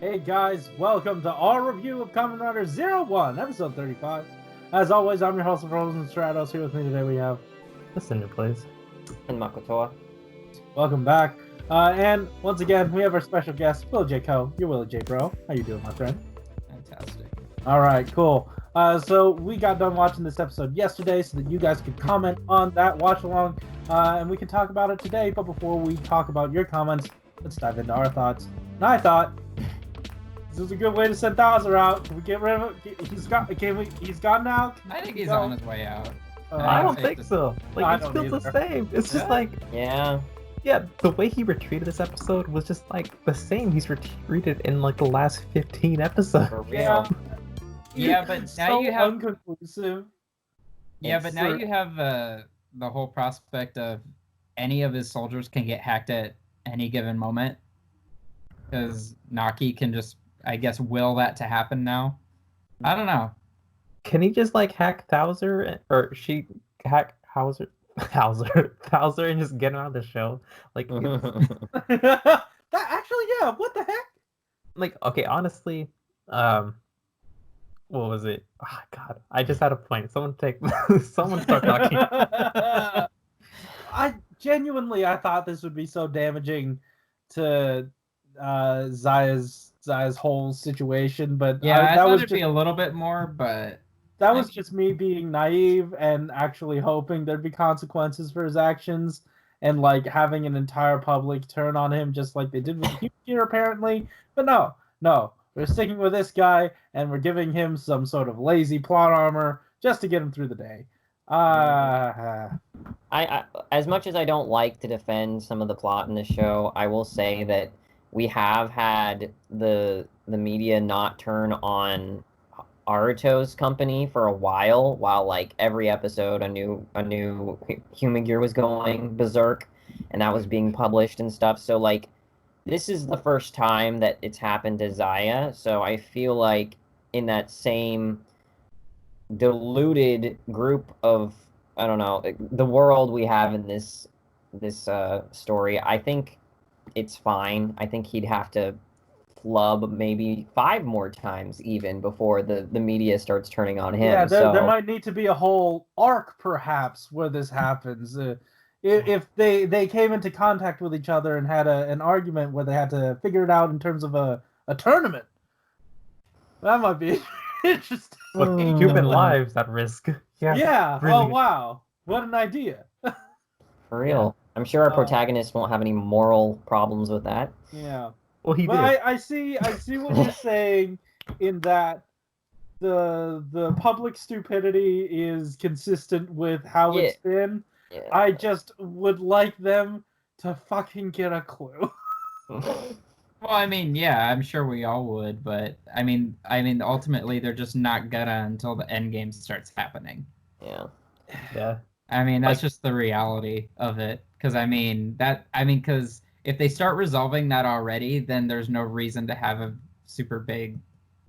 Hey guys, welcome to our review of Kamen Rider 01, episode 35. As always, I'm your host of Frozen Stratos. Here with me today we have The Cinder Blaze. And Makotoa. welcome back. And once again, we have our special guest, Willy J. Co. You're Willy J. Bro. How you doing, my friend? Fantastic. All right, cool. So we got done watching this episode yesterday so that you guys could comment on that watch along, and we can talk about it today. But before we talk about your comments, let's dive into our thoughts. And I thought this is a good way to send Thouser out. Can we get rid of him? He's gone now? I think he's on his way out. I don't I think so. I Like, don't it's still the either. same. It's just Yeah. like, Yeah. yeah, the way he retreated this episode was just like the same he's retreated in like the last 15 episodes. For real. Yeah. Yeah, but now So you have. unconclusive. Yeah, but now Sure. you have the whole prospect of any of his soldiers can get hacked at any given moment, because Naki can just, I guess, will that to happen now. I don't know. Can he just like hack Thouser or she hack Hauser? Thouser and just get him out of the show? Like, That actually, yeah. What the heck? like okay, honestly, what was it? Oh, God, I just had a point. Someone start talking. I genuinely, I thought this would be so damaging to Zaya's whole situation, but Yeah, I that thought was it'd just be a little bit more, but that was just me being naive and actually hoping there'd be consequences for his actions, and like having an entire public turn on him just like they did with Huge here apparently. But no, we're sticking with this guy and we're giving him some sort of lazy plot armor just to get him through the day. I as much as I don't like to defend some of the plot in the show, I will say that we have had the media not turn on Aruto's company for a while like every episode a new Human Gear was going berserk and that was being published and stuff. So like this is the first time that it's happened to Zaya, so I feel like in that same diluted group of, I don't know, the world we have in this story, I think it's fine. I think he'd have to flub maybe 5 more times even before the media starts turning on him. Yeah, there So might need to be a whole arc perhaps where this happens. If they came into contact with each other and had an argument where they had to figure it out in terms of a tournament, that might be interesting. With human lives at risk. Yeah. really- Oh wow, what an idea. for real, I'm sure our protagonist won't have any moral problems with that. Yeah. Well, he But did. I see what you're saying in that the public stupidity is consistent with how it's been. Yeah. I just would like them to fucking get a clue. well, I mean, yeah, I'm sure we all would, but I mean, ultimately, they're just not gonna until the end game starts happening. Yeah. Yeah. I mean, that's just the reality of it. Because because if they start resolving that already, then there's no reason to have a super big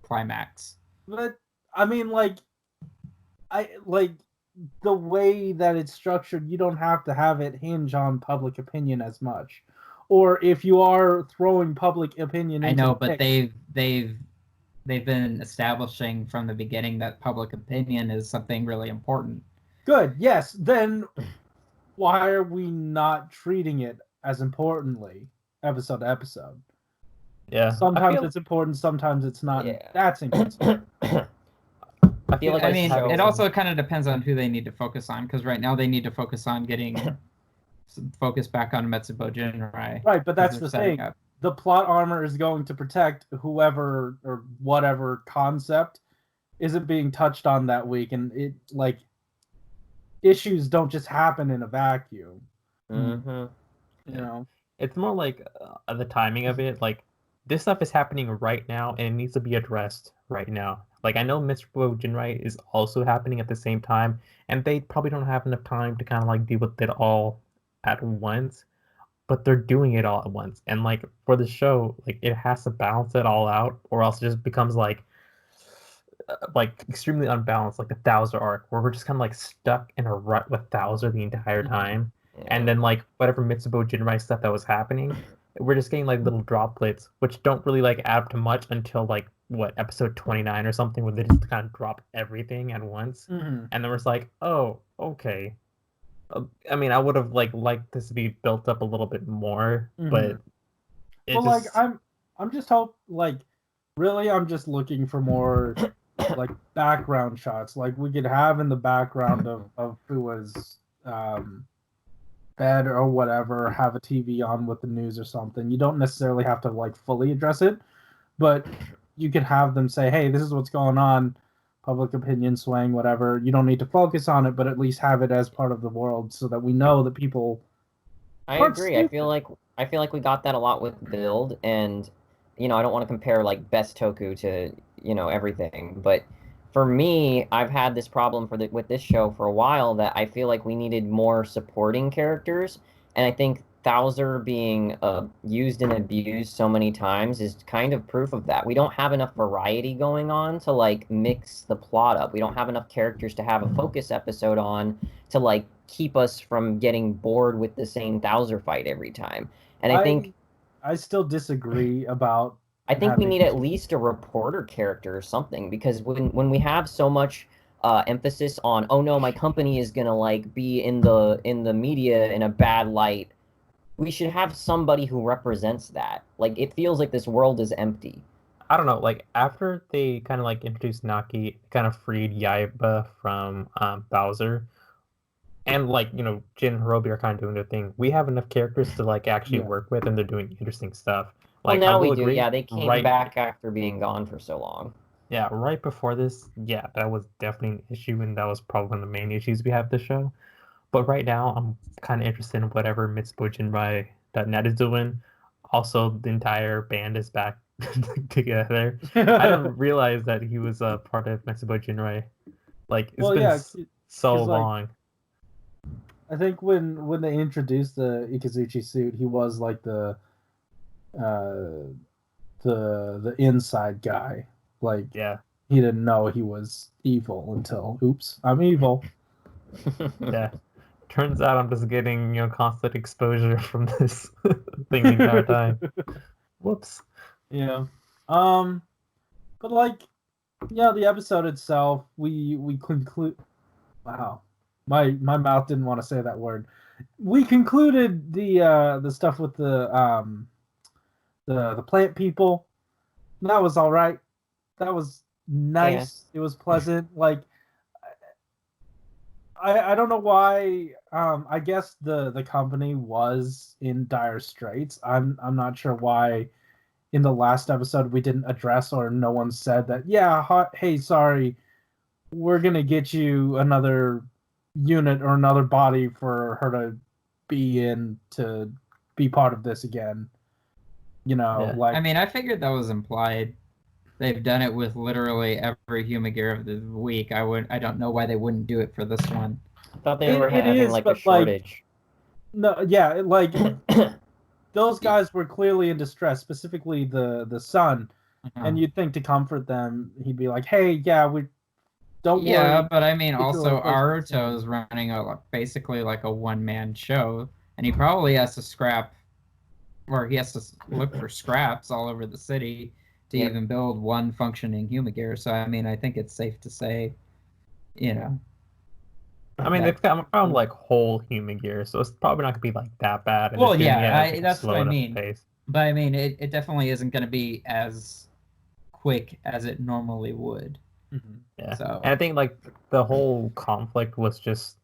climax. But I mean, like the way that it's structured, you don't have to have it hinge on public opinion as much. Or if you are throwing public opinion into I know, the but mix- they've been establishing from the beginning that public opinion is something really important. Good, yes. Then why are we not treating it as importantly, episode to episode? Yeah. Sometimes it's important, sometimes it's not. Yeah. That's inconsistent. I feel like I mean, show- it also kind of depends on who they need to focus on, because right now they need to focus on getting focus back on Metsubo Jinrai. Right, but that's because the they're setting thing. up. The plot armor is going to protect whoever or whatever concept isn't being touched on that week, and it like issues don't just happen in a vacuum. Mhm. You know. It's more like the timing of it. Like, this stuff is happening right now, and it needs to be addressed right now. Like, I know Mr. Jinrai is also happening at the same time, and they probably don't have enough time to kind of like deal with it all at once. But they're doing it all at once, and like for the show, like it has to balance it all out, or else it just becomes like extremely unbalanced, like the Thouser arc, where we're just kind of like stuck in a rut with Thouser the entire time. Yeah. And then like whatever Mitsubo Jinrai stuff that was happening, we're just getting like little droplets, which don't really like add up to much until like what episode 29 or something, where they just kind of drop everything at once, Mhm. and then we're like, oh, okay. I mean, I would have liked this to be built up a little bit more, but it Well, like just I'm just really I'm just looking for more like background shots, like we could have in the background of Fua's bed or whatever, have a TV on with the news or something. You don't necessarily have to like fully address it, but you could have them say, "Hey, this is what's going on." Public opinion swaying, whatever. You don't need to focus on it, but at least have it as part of the world so that we know that people. I aren't agree. I stupid. feel like we got that a lot with Build, and I don't want to compare like best Toku to everything, but for me, I've had this problem with this show for a while that I feel like we needed more supporting characters, and I think Thouser being used and abused so many times is kind of proof of that. We don't have enough variety going on to like mix the plot up. We don't have enough characters to have a focus episode on to like keep us from getting bored with the same Thouser fight every time. And I still disagree about I think we having. need at least a reporter character or something, because when we have so much emphasis on, oh no, my company is gonna like be in the media in a bad light, we should have somebody who represents that. Like, it feels like this world is empty. I don't know. Like after they kind of like introduced Naki, kind of freed Yaiba from Bowser, and like Jin and Hirobi are kind of doing their thing. We have enough characters to like actually Yeah. work with, and they're doing interesting stuff. Well, Like I now we will do. agree. Yeah, they came back after being gone for so long. Yeah, right before this, yeah, that was definitely an issue, and that was probably one of the main issues we have this show. But right now, I'm kind of interested in whatever Mitsubo Jinrai.net is doing. Also, the entire band is back together. I didn't realize that he was a part of Mitsubo Jinrai. Like it's Well, been yeah, so because like long. I think when they introduced the Ikazuchi suit, he was like uh the inside guy. Like Yeah, he didn't know he was evil until, oops, I'm evil. yeah. Turns out I'm just getting constant exposure from this thing the entire time. Whoops. Yeah. But like, yeah, the episode itself, we conclude. Wow, my mouth didn't want to say that word. We concluded the stuff with the plant people. That was all right. That was nice. It was pleasant. Like, I don't know why. I guess the company was in dire straits. I'm not sure why. In the last episode, we didn't address, or no one said that. Yeah, hey, sorry, we're gonna get you another unit or another body for her to be in to be part of this again. Yeah. Like, I mean, I figured that was implied. They've done it with literally every Humagear of the week. I don't know why they wouldn't do it for this one. I thought they were it having is, like a but like, shortage. no, yeah, like those guys were clearly in distress, specifically the son. And you'd think to comfort them, he'd be like, "Hey, yeah, we don't worry." Yeah, but I mean, Get you a also replacement soon. Aruto's running basically like a one-man show, and he probably has to scrap, or he has to look for scraps all over the city to Yep. even build one functioning Humagear. So I mean, I think it's safe to say, you know, I mean, they've found like whole human gear, so it's probably not gonna be like that bad. And well, it's gonna be yeah, at like, a that's what slow I enough mean. pace. But I mean, it definitely isn't going to be as quick as it normally would. Yeah, So and I think like the whole conflict was just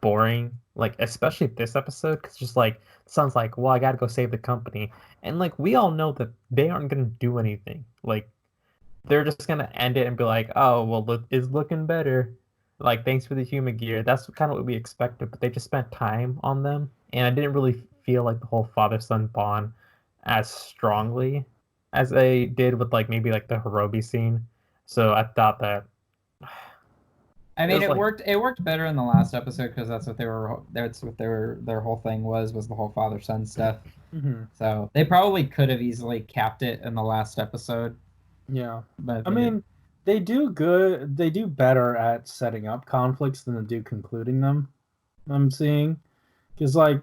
boring. Like especially this episode, because just like sounds like, well, I gotta go save the company, and like we all know that they aren't gonna do anything. Like they're just gonna end it and be like, oh, well, it's looking better. Like thanks for the human gear. That's kind of what we expected, but they just spent time on them, and I didn't really feel like the whole father-son bond as strongly as they did with like maybe like the Hirobi scene. So I thought that I mean, it was like it worked better in the last episode because that's what their whole thing was the whole father son stuff. Mm-hmm. So they probably could have easily capped it in the last episode. Yeah, But I mean, they do good. They do better at setting up conflicts than they do concluding them. I'm seeing, because like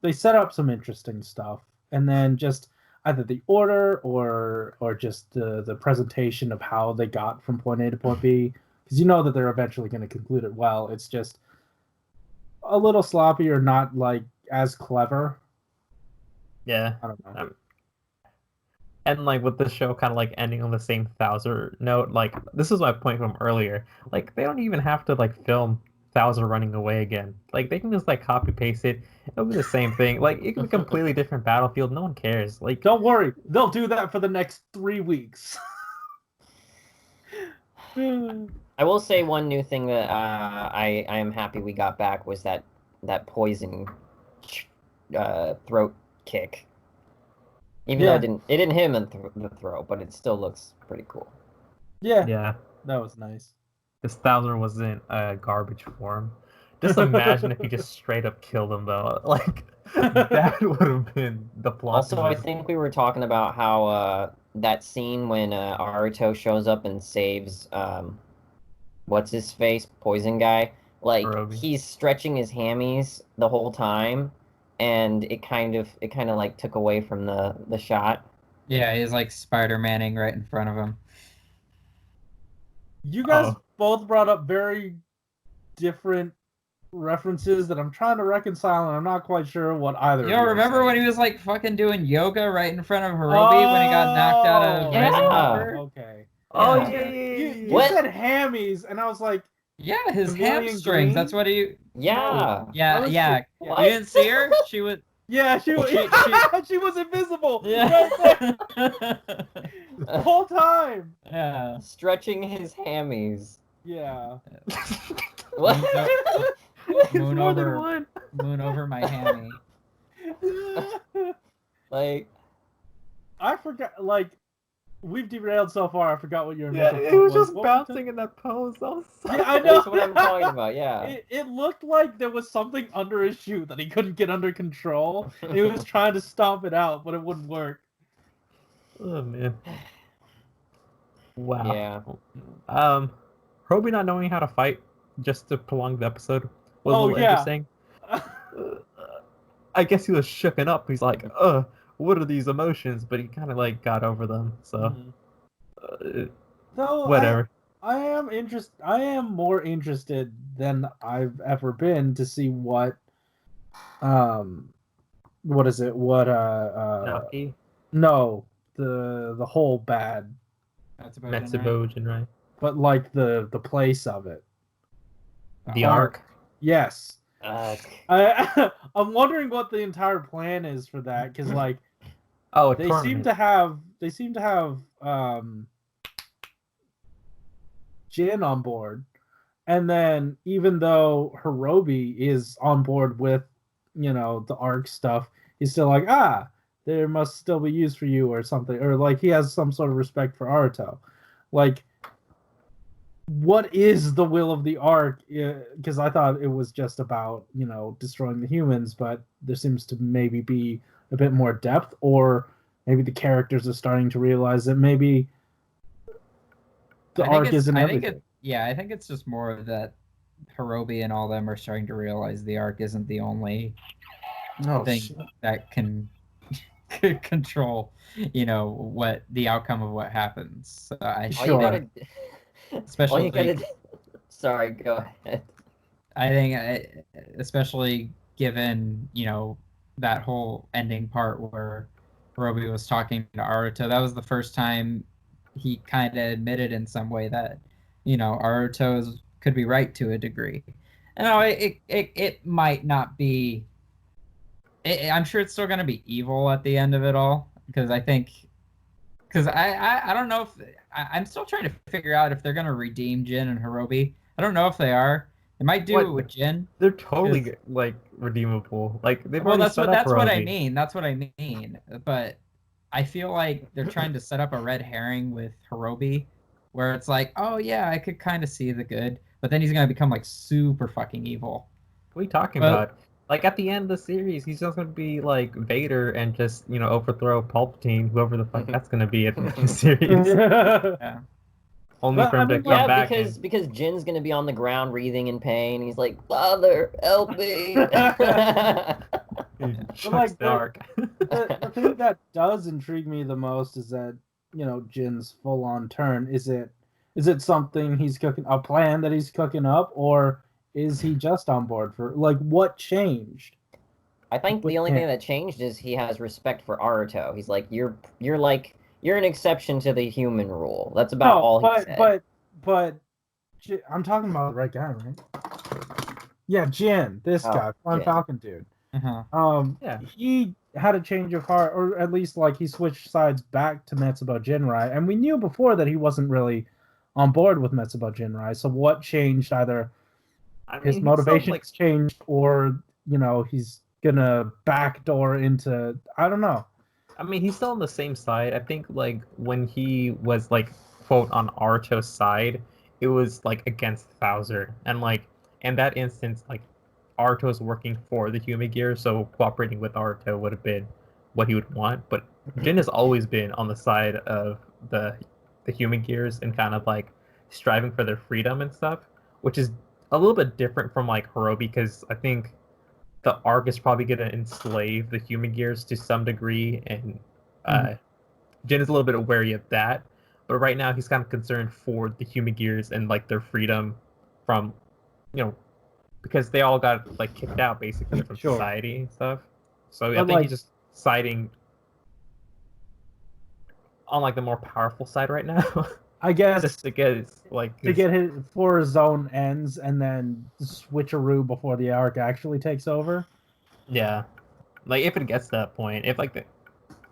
they set up some interesting stuff, and then just either the order or just the presentation of how they got from point A to point B, because you know that they're eventually going to conclude it well. It's just a little sloppy or not like as clever. Yeah. I don't know. And like with the show kind of like ending on the same Thouser note, like this is my point from earlier. Like they don't even have to like film Thouser running away again. Like they can just like copy paste it. It'll be the same thing. Like it can be a completely different battlefield. No one cares. Like Don't worry, they'll do that for the next 3 weeks. I will say one new thing that I am happy we got back was that poison throat kick. Even though it didn't hit him in the throat, but it still looks pretty cool. yeah, that was nice. this Thouser was in garbage form. Just imagine if he just straight up killed him though. Like that would have been the plot. Also, I think we were talking about how that scene when Aruto shows up and saves what's his face, poison guy. Like Hirobi. He's stretching his hammies the whole time, and it kind of like took away from the shot. Yeah, he's like Spider-Manning right in front of him. You guys both brought up very different references that I'm trying to reconcile, and I'm not quite sure what either. You don't remember when he was like fucking doing yoga right in front of Hirobi when he got knocked out of yeah. Rising Hunter? Okay. Oh Yeah. You said hammies, and I was like, Yeah, his Vermilion hamstrings. green? That's what he. Yeah. Yeah, I was yeah. What? You didn't see her? She was. yeah, she was. She- She was invisible. Yeah. Right there, the whole time. Yeah. Stretching his hammies. Yeah. What? It's Moon more than over- one. Moon over my hammy. Like, I forgot. Like, we've derailed so far. I forgot what your Yeah, initial it point was just What bouncing in that pose. That was so Yeah, I know. that's what I'm talking about. Yeah. It looked like there was something under his shoe that he couldn't get under control. He was trying to stomp it out, but it wouldn't work. Oh man. Wow. Yeah. Hirobi not knowing how to fight just to prolong the episode was Oh, a little yeah. interesting. I guess he was shooken up. He's like, what are these emotions? But he kind of like got over them. So, Though whatever. I am more interested than I've ever been to see what is it? Naoki, No, the whole bad, That's about it, right? Metsubojin, right? but like the place of it. The Arc. arc. Yes. Uh, I'm wondering what the entire plan is for that, because like Oh, a they tournament. seem to have Jin on board, and then even though Hirobi is on board with the arc stuff, he's still like, there must still be use for you or something, or like he has some sort of respect for Aruto. Like, what is the will of the arc? Because I thought it was just about destroying the humans, but there seems to maybe be a bit more depth, or maybe the characters are starting to realize that maybe the arc isn't everything. I think it's just more of that Hirobi and all them are starting to realize the arc isn't the only thing that can control, what the outcome of what happens. So especially, sorry, go ahead. I think, especially given that whole ending part where Hirobi was talking to Aruto, that was the first time he kind of admitted in some way that Aruto could be right to a degree. It might not be. I'm sure it's still going to be evil at the end of it all, because I don't know if I'm still trying to figure out if they're going to redeem Jin and Hirobi. I don't know if they are. They might do it with Jin. They're totally like redeemable. Like they've already that's set what up that's what I Hirobi. mean. That's what I mean. But I feel like they're trying to set up a red herring with Hirobi, where it's like, oh yeah, I could kind of see the good, but then he's gonna become like super fucking evil. What are you talking about? Like at the end of the series, he's just gonna be like Vader and just overthrow Palpatine, whoever the fuck that's gonna be at the end of the series. Yeah. Only for him to come back. because Jin's gonna be on the ground, wreathing in pain. He's like, "Father, help me!" Shucks like, the arc. the thing that does intrigue me the most is that, you know, Jin's full-on turn. Is it something he's cooking, a plan that he's cooking up, or is he just on board for, like, what changed? I think the only thing that changed is he has respect for Aruto. He's like, you're an exception to the human rule. That's about all he said. But I'm talking about the right guy, right? Yeah, Jin, this guy, Flying Falcon dude. Yeah. He had a change of heart, or at least like he switched sides back to Metsubo Jinrai, and we knew before that he wasn't really on board with Metsubo Jinrai. So what changed? Either his motivations changed, or you know, he's gonna backdoor into, I don't know. I mean, he's still on the same side. I think like when he was like quote on Aruto's side, it was like against Bowser, and like in that instance, like Aruto's working for the Human Gear, so cooperating with Aruto would have been what he would want. But Jin has always been on the side of the Human Gears and kind of like striving for their freedom and stuff, which is a little bit different from like Hirobi, because I think the arc is probably going to enslave the Human Gears to some degree, and Jin is a little bit wary of that. But right now, he's kind of concerned for the Human Gears and like their freedom from, you know, because they all got like kicked out basically from society and stuff. So I think he's just siding on like the more powerful side right now. I guess just to get his for his own ends and then switcheroo before the arc actually takes over. Yeah, like if it gets to that point, if like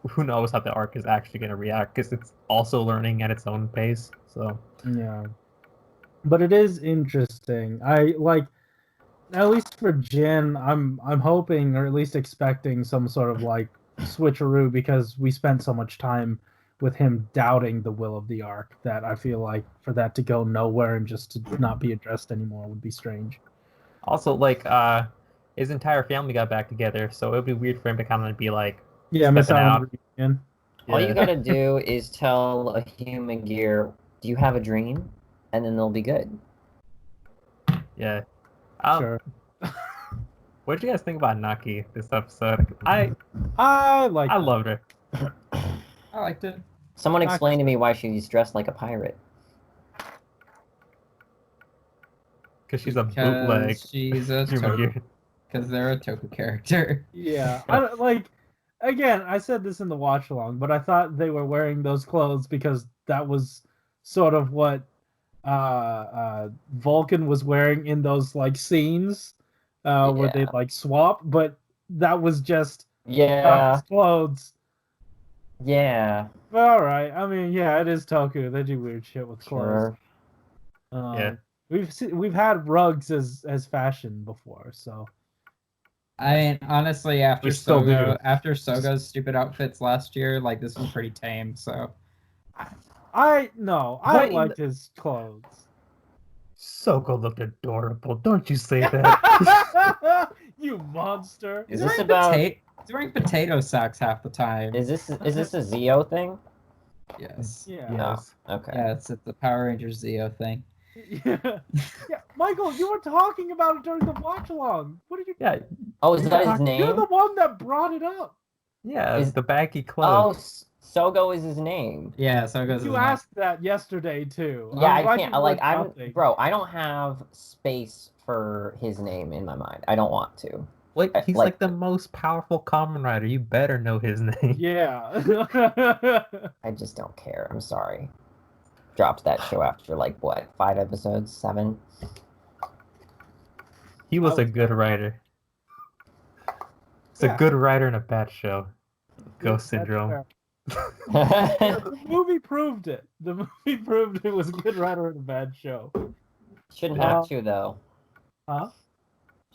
who knows how the arc is actually going to react, because it's also learning at its own pace. So yeah, but it is interesting. I like, at least for Jin, I'm hoping, or at least expecting, some sort of like switcheroo, because we spent so much time with him doubting the will of the arc that I feel like for that to go nowhere and just to not be addressed anymore would be strange. Also, like his entire family got back together, so it would be weird for him to kind of be like, yeah, miss out on the reunion. All you gotta do is tell a Human Gear, "Do you have a dream?" and then they'll be good. Yeah. Sure. What did you guys think about Naki this episode? I loved her. I liked it. Someone explain to me why she's dressed like a pirate. Because she's a bootleg. She's a toku. Because they're a toku character. Yeah, again, I said this in the watch along, but I thought they were wearing those clothes because that was sort of what Vulcan was wearing in those like scenes where they like swap, but that was just his clothes. Yeah. All right. I mean, yeah, it is Toku. They do weird shit with clothes. Yeah. We've had rugs as fashion before, so. I mean, honestly, after Sogo's stupid outfits last year, like this was pretty tame. So. I liked his clothes. Sogo looked adorable. Don't you say that. You monster. Is this about? He's wearing potato sacks half the time. Is this a Zeo thing? Yes. Yeah. Yes. Oh, okay. Yeah, it's the Power Rangers Zeo thing. Yeah. Michael, you were talking about it during the watch along. What did you? Yeah. Oh, is that his name? You're the one that brought it up. Yeah, it's the baggy clothes. Oh, Sogo is his name. Yeah, Sogo's. You asked that yesterday too. Yeah, I can't. Bro, I don't have space for his name in my mind. I don't want to. Like, he's like the most powerful Kamen Rider. You better know his name. Yeah. I just don't care. I'm sorry. Dropped that show after like what, 5 episodes, 7? He was a good writer. It's a good writer in a bad show. Ghost Syndrome. The movie proved it. The movie proved it was a good writer in a bad show. Shouldn't have to though. Huh?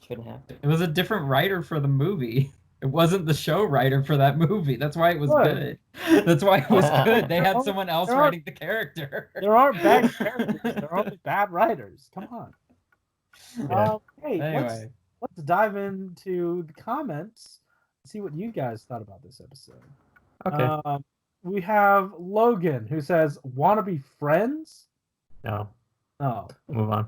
Shouldn't have to. It was a different writer for the movie. It wasn't the show writer for that movie. That's why it was good. That's why it was good. They had someone else writing the character. There aren't bad characters. There are only bad writers. Come on. Yeah. Hey, Anyway. let's dive into the comments. See what you guys thought about this episode. Okay. We have Logan who says, "Want to be friends?" No. Oh. Move on.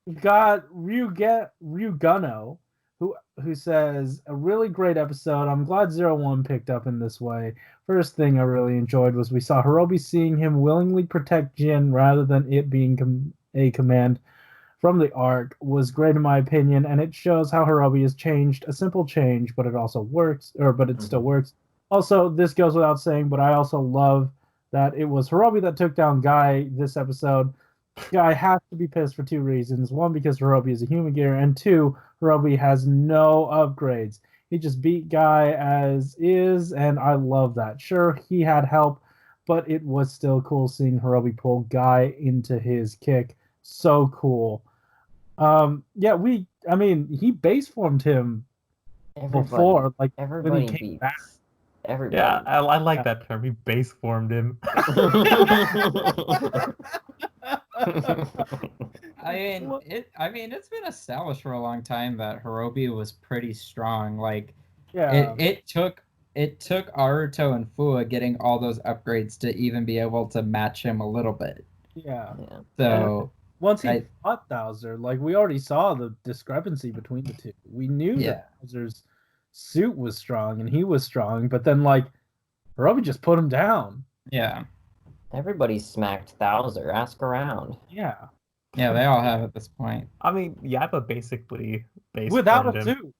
We've got Ryuguno who says, a really great episode. I'm glad 01 picked up in this way. First thing I really enjoyed was we saw Hirobi seeing him willingly protect Jin rather than it being a command from the arc was great in my opinion, and it shows how Hirobi has changed. A simple change, but it also works, but it still works. Also, this goes without saying, but I also love that it was Hirobi that took down Guy this episode. Guy has to be pissed for two reasons. One, because Hirobi is a human gear, and two, Hirobi has no upgrades. He just beat Guy as is, and I love that. Sure, he had help, but it was still cool seeing Hirobi pull Guy into his kick. So cool. Yeah, he base formed him before, like everybody when he came beats. back. Everybody. Yeah, I like that term. He base formed him. I mean, it's been established for a long time that Hirobi was pretty strong. Like, Yeah, it took Aruto and Fua getting all those upgrades to even be able to match him a little bit. yeah. Yeah. So Once he fought Bowser, like we already saw the discrepancy between the two. We knew that Bowser's suit was strong and he was strong, but then like Hirobi just put him down. yeah, Everybody smacked Bowser. Ask around. Yeah, yeah, they all have at this point. I mean, Yaiba basically base without formed a him. suit.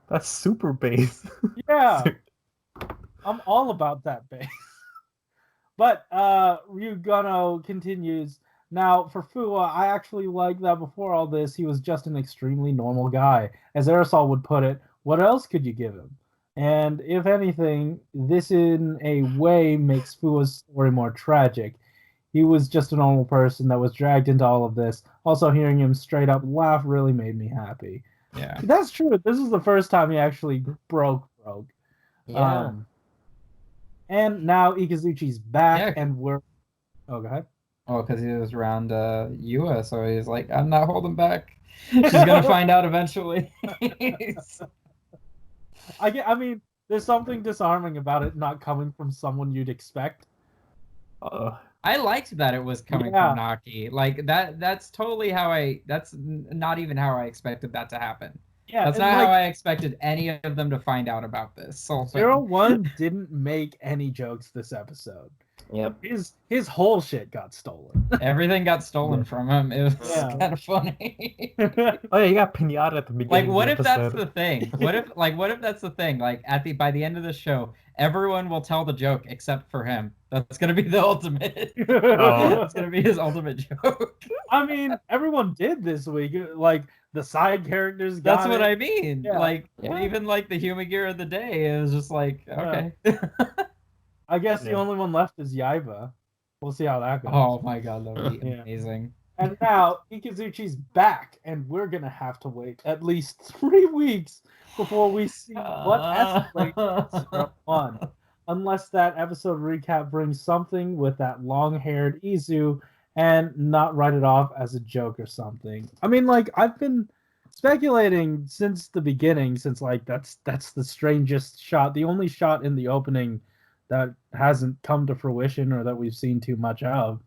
That's super base. Yeah, I'm all about that base. But Ryugano continues. Now, for Fua, I actually like that before all this, he was just an extremely normal guy. As Aerosol would put it, what else could you give him? And if anything, this in a way makes Fua's story more tragic. He was just a normal person that was dragged into all of this. Also, hearing him straight up laugh really made me happy. Yeah, That's true. This is the first time he actually broke. Yeah. And now Ikazuchi's back, Yeah. and we're... Oh, go ahead. well, because he was around Yua, so he's like, I'm not holding back. She's gonna find out eventually. I mean, there's something disarming about it not coming from someone you'd expect. I liked that it was coming from Naki. Like that's totally how that's not even how I expected that to happen. Yeah, That's not how I expected any of them to find out about this. So 01 didn't make any jokes this episode. Yep. His whole shit got stolen. everything got stolen from him. It was kind of funny. Oh yeah, you got pinata at the beginning. Like, what of if the episode. that's the thing? What if that's the thing? Like, by the end of the show, everyone will tell the joke except for him. That's gonna be the ultimate. That's gonna be his ultimate joke. I mean, everyone did this week. Like the side characters. Got That's what I mean. Yeah. Like, Yeah. even like the human gear of the day is just like, okay. I guess the Yeah. only one left is Yaiba. We'll see how that goes. Oh my god, that would be Yeah. amazing. And now Ikazuchi's back, and we're gonna have to wait at least 3 weeks before we see what escalates one. Unless that episode recap brings something with that long-haired Izu and not write it off as a joke or something. I mean, like, I've been speculating since the beginning, since like that's the strangest shot, the only shot in the opening that hasn't come to fruition or that we've seen too much of.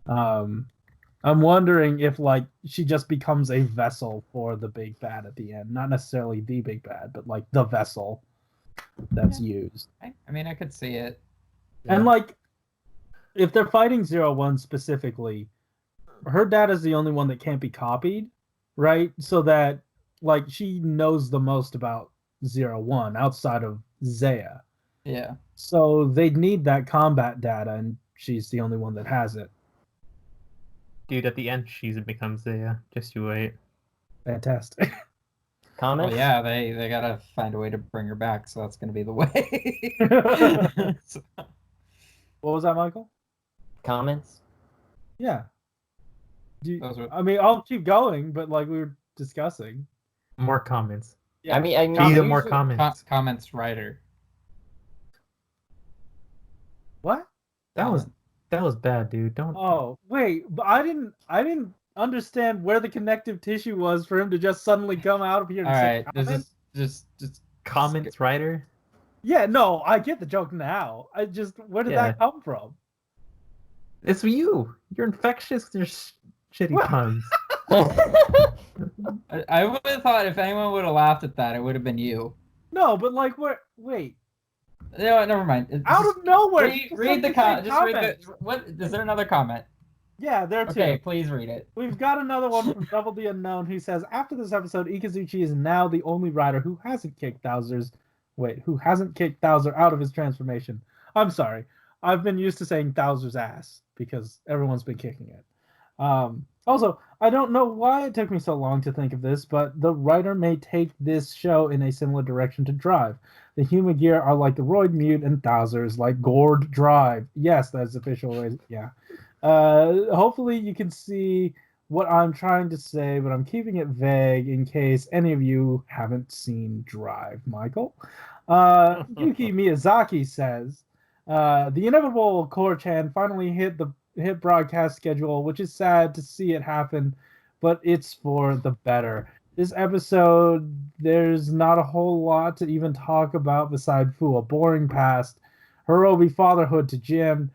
I'm wondering if like she just becomes a vessel for the big bad at the end, not necessarily the big bad, but like the vessel that's used. I mean, I could see it. And like, if they're fighting 01 specifically, her dad is the only one that can't be copied, right? So that like she knows the most about 01 outside of Zaya. Yeah. So they'd need that combat data, and she's the only one that has it. Dude, at the end, she becomes a. Just you wait. Fantastic. Comments? Well, yeah, they gotta find a way to bring her back, so that's gonna be the way. What was that, Michael? Comments? Yeah. Those were- I mean, I'll keep going, but like we were discussing. More comments. Yeah. I mean, Either more usually- comments. comments writer. What? That was bad, dude. Don't. Oh, wait, but I didn't understand where the connective tissue was for him to just suddenly come out of here and All say right, this comment. is just Comments writer. Yeah, no, I get the joke now. I just where did Yeah. that come from? It's you. You're infectious with your shitty What? puns. I would have thought if anyone would have laughed at that, it would have been you. No, but like, wait. No, never mind. Out of nowhere. Read the comment. Just read the. What is there another comment? Yeah, there too. Okay, please read it. We've got another one from Double the Unknown who says, after this episode, Ikazuchi is now the only rider who hasn't kicked Thouser out of his transformation. I'm sorry. I've been used to saying Thouser's ass because everyone's been kicking it. Also, I don't know why it took me so long to think of this, but the writer may take this show in a similar direction to Drive. The human gear are like the Roid Mute and Thouser is like Gord Drive. Yes, that's official. Yeah. Hopefully you can see what I'm trying to say, but I'm keeping it vague in case any of you haven't seen Drive, Michael. Yuki Miyazaki says, the inevitable Core-chan finally hit broadcast schedule, which is sad to see it happen, but it's for the better. This episode, there's not a whole lot to even talk about beside Fu, a boring past, Hirobi fatherhood to Jim,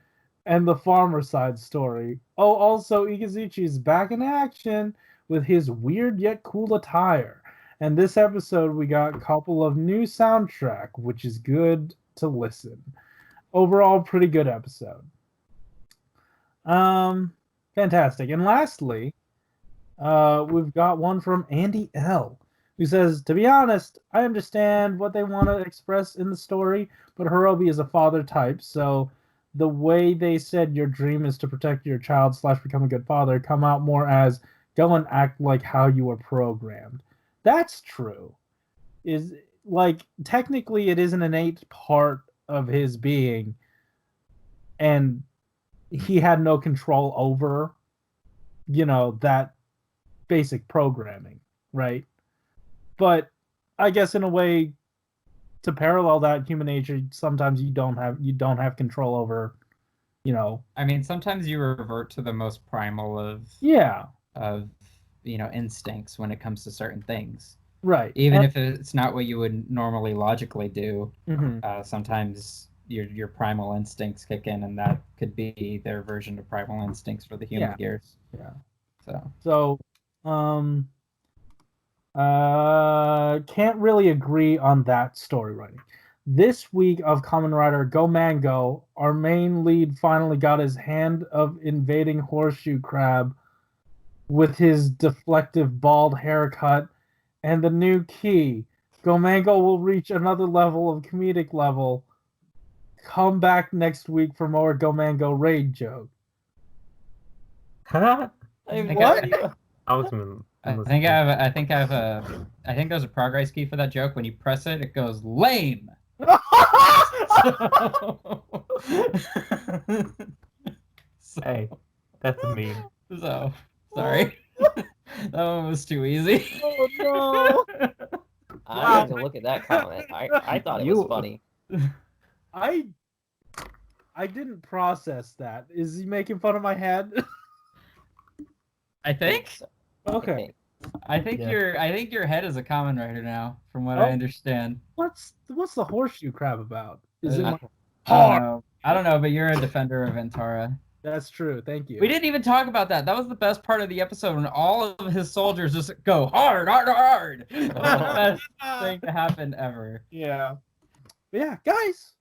and the farmer side story. Oh, also, Ikazuchi is back in action with his weird yet cool attire. And this episode, we got a couple of new soundtrack, which is good to listen. Overall, pretty good episode. Fantastic. And lastly, we've got one from Andy L, who says, to be honest, I understand what they want to express in the story, but Hirobi is a father type, so the way they said your dream is to protect your child / become a good father come out more as go and act like how you were programmed. That's true. Is like technically it is an innate part of his being, and he had no control over, that basic programming, right? But I guess in a way, to parallel that, human nature, sometimes you don't have control over, I mean, sometimes you revert to the most primal of instincts when it comes to certain things. Right. Even if it's not what you would normally logically do, Mm-hmm. Sometimes your primal instincts kick in, and that could be their version of primal instincts for the human gears. Yeah. So, can't really agree on that story writing. This week of Kamen Rider Go Mango, our main lead finally got his hand of invading Horseshoe Crab with his deflective bald haircut and the new key. Go Mango will reach another level of comedic level. Come back next week for more Go Mango raid joke. What? I think there's a progress key for that joke. When you press it, it goes lame. Hey, that's a meme. So sorry. That one was too easy. Oh no! I had to look at that comment. I thought it was funny. I didn't process that. Is he making fun of my head? I think. Okay. I think your head is a Kamen Rider now, from what I understand. What's the horseshoe crab about? Is it I like don't know, but you're a defender of Antara. That's true. Thank you. We didn't even talk about that. That was the best part of the episode when all of his soldiers just go hard, hard, hard. That was the best thing to happen ever. Yeah. But yeah, guys.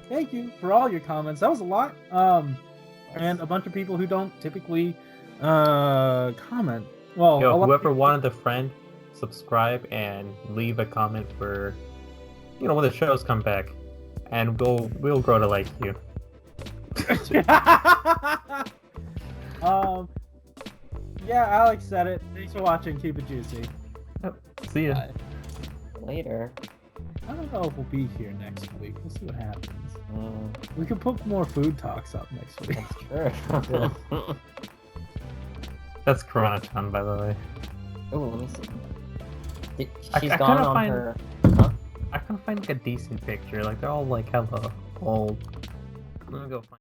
Thank you for all your comments. That was a lot. And a bunch of people who don't typically comment. Well, whoever wanted the friend, subscribe and leave a comment for, when the shows come back, and we'll grow to like you. Yeah, Alex said it. Thanks for watching. Keep it juicy. Yep. See ya. Bye. Later. I don't know if we'll be here next week. We'll see what happens. We could put more food talks up next week. That's true. That's Corona-chan, by the way. Oh, let me see. She's I gone kinda on find- her. Huh? I couldn't find a decent picture. Like they're all like hella old. I'm gonna go find.